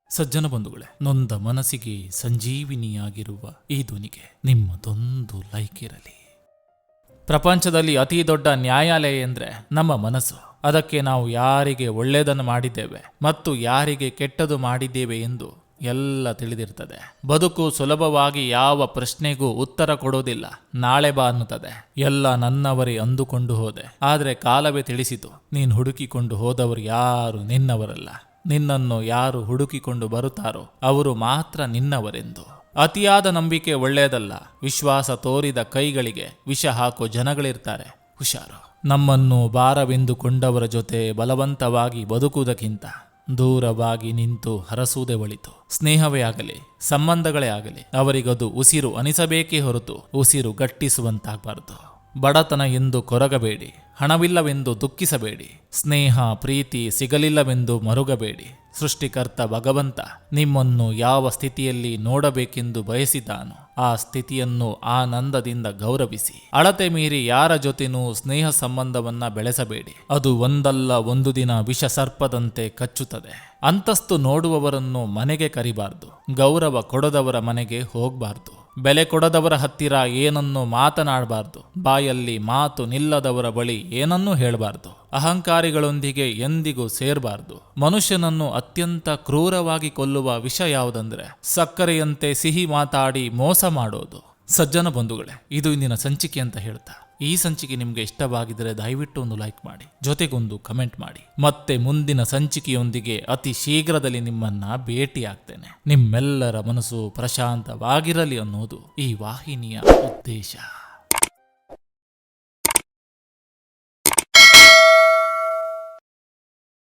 ಸಜ್ಜನ ಬಂಧುಗಳೇ, ನೊಂದ ಮನಸ್ಸಿಗೆ ಸಂಜೀವಿನಿಯಾಗಿರುವ ಈ ಧ್ವನಿಗೆ ನಿಮ್ಮದೊಂದು ಲೈಕ್ ಇರಲಿ. ಪ್ರಪಂಚದಲ್ಲಿ ಅತಿ ದೊಡ್ಡ ನ್ಯಾಯಾಲಯ ಎಂದ್ರೆ ನಮ್ಮ ಮನಸ್ಸು. ಅದಕ್ಕೆ ನಾವು ಯಾರಿಗೆ ಒಳ್ಳೆಯದನ್ನು ಮಾಡಿದ್ದೇವೆ ಮತ್ತು ಯಾರಿಗೆ ಕೆಟ್ಟದು ಮಾಡಿದ್ದೇವೆ ಎಂದು ಎಲ್ಲ ತಿಳಿದಿರ್ತದೆ. ಬದುಕು ಸುಲಭವಾಗಿ ಯಾವ ಪ್ರಶ್ನೆಗೂ ಉತ್ತರ ಕೊಡೋದಿಲ್ಲ. ನಾಳೆ ಬಾ ಅನ್ನುತ್ತದೆ. ಎಲ್ಲ ನನ್ನವರೇ ಅಂದುಕೊಂಡು ಹೋದೆ, ಆದರೆ ಕಾಲವೇ ತಿಳಿಸಿತು, ನೀನು ಹುಡುಕಿಕೊಂಡು ಹೋದವರು ಯಾರು ನಿನ್ನವರಲ್ಲ. ನಿನ್ನನ್ನು ಯಾರು ಹುಡುಕಿಕೊಂಡು ಬರುತ್ತಾರೋ ಅವರು ಮಾತ್ರ ನಿನ್ನವರೆಂದು. ಅತಿಯಾದ ನಂಬಿಕೆ ಒಳ್ಳೆಯದಲ್ಲ. ವಿಶ್ವಾಸ ತೋರಿದ ಕೈಗಳಿಗೆ ವಿಷ ಹಾಕೋ ಜನಗಳಿರ್ತಾರೆ, ಹುಷಾರು. ನಮ್ಮನ್ನು ಭಾರವೆಂದುಕೊಂಡವರ ಜೊತೆ ಬಲವಂತವಾಗಿ ಬದುಕುವುದಕ್ಕಿಂತ ದೂರವಾಗಿ ನಿಂತು ಹರಸುವುದೇ ಒಳಿತು. ಸ್ನೇಹವೇ ಆಗಲಿ, ಸಂಬಂಧಗಳೇ ಆಗಲಿ, ಅವರಿಗದು ಉಸಿರು ಅನಿಸಬೇಕೇ ಹೊರತು ಉಸಿರು ಗಟ್ಟಿಸುವಂತಾಗಬಾರದು. ಬಡತನ ಎಂದು ಕೊರಗಬೇಡಿ, ಹಣವಿಲ್ಲವೆಂದು ದುಃಖಿಸಬೇಡಿ, ಸ್ನೇಹ ಪ್ರೀತಿ ಸಿಗಲಿಲ್ಲವೆಂದು ಮರುಗಬೇಡಿ. ಸೃಷ್ಟಿಕರ್ತ ಭಗವಂತ ನಿಮ್ಮನ್ನು ಯಾವ ಸ್ಥಿತಿಯಲ್ಲಿ ನೋಡಬೇಕೆಂದು ಬಯಸಿದ್ದಾನೋ ಆ ಸ್ಥಿತಿಯನ್ನು ಆನಂದದಿಂದ ಗೌರವಿಸಿ. ಅಳತೆ ಮೀರಿ ಯಾರ ಜೊತೆನೂ ಸ್ನೇಹ ಸಂಬಂಧವನ್ನ ಬೆಳೆಸಬೇಡಿ. ಅದು ಒಂದಲ್ಲ ಒಂದು ದಿನ ವಿಷ ಸರ್ಪದಂತೆ ಕಚ್ಚುತ್ತದೆ. ಅಂತಸ್ತು ನೋಡುವವರನ್ನು ಮನೆಗೆ ಕರಿಬಾರ್ದು. ಗೌರವ ಕೊಡದವರ ಮನೆಗೆ ಹೋಗಬಾರ್ದು. ಬೆಲೆ ಕೊಡದವರ ಹತ್ತಿರ ಏನನ್ನೂ ಮಾತನಾಡಬಾರ್ದು. ಬಾಯಲ್ಲಿ ಮಾತು ನಿಲ್ಲದವರ ಬಳಿ ಏನನ್ನೂ ಹೇಳಬಾರ್ದು. ಅಹಂಕಾರಿಗಳೊಂದಿಗೆ ಎಂದಿಗೂ ಸೇರಬಾರ್ದು. ಮನುಷ್ಯನನ್ನು ಅತ್ಯಂತ ಕ್ರೂರವಾಗಿ ಕೊಲ್ಲುವ ವಿಷ ಯಾವುದಂದ್ರೆ ಸಕ್ಕರೆಯಂತೆ ಸಿಹಿ ಮಾತಾಡಿ ಮೋಸ ಮಾಡೋದು. ಸಜ್ಜನ ಬಂಧುಗಳೇ, ಇದು ಇಂದಿನ ಸಂಚಿಕೆ ಅಂತ ಹೇಳ್ತಾ, ಈ ಸಂಚಿಕೆ ನಿಮಗೆ ಇಷ್ಟವಾಗಿದ್ದರೆ ದಯವಿಟ್ಟು ಒಂದು ಲೈಕ್ ಮಾಡಿ, ಜೊತೆಗೊಂದು ಕಮೆಂಟ್ ಮಾಡಿ. ಮತ್ತೆ ಮುಂದಿನ ಸಂಚಿಕೆಯೊಂದಿಗೆ ಅತಿ ಶೀಘ್ರದಲ್ಲಿ ನಿಮ್ಮನ್ನ ಭೇಟಿಯಾಗ್ತೇನೆ. ನಿಮ್ಮೆಲ್ಲರ ಮನಸ್ಸು ಪ್ರಶಾಂತವಾಗಿರಲಿ ಅನ್ನೋದು ಈ ವಾಹಿನಿಯ ಉದ್ದೇಶ.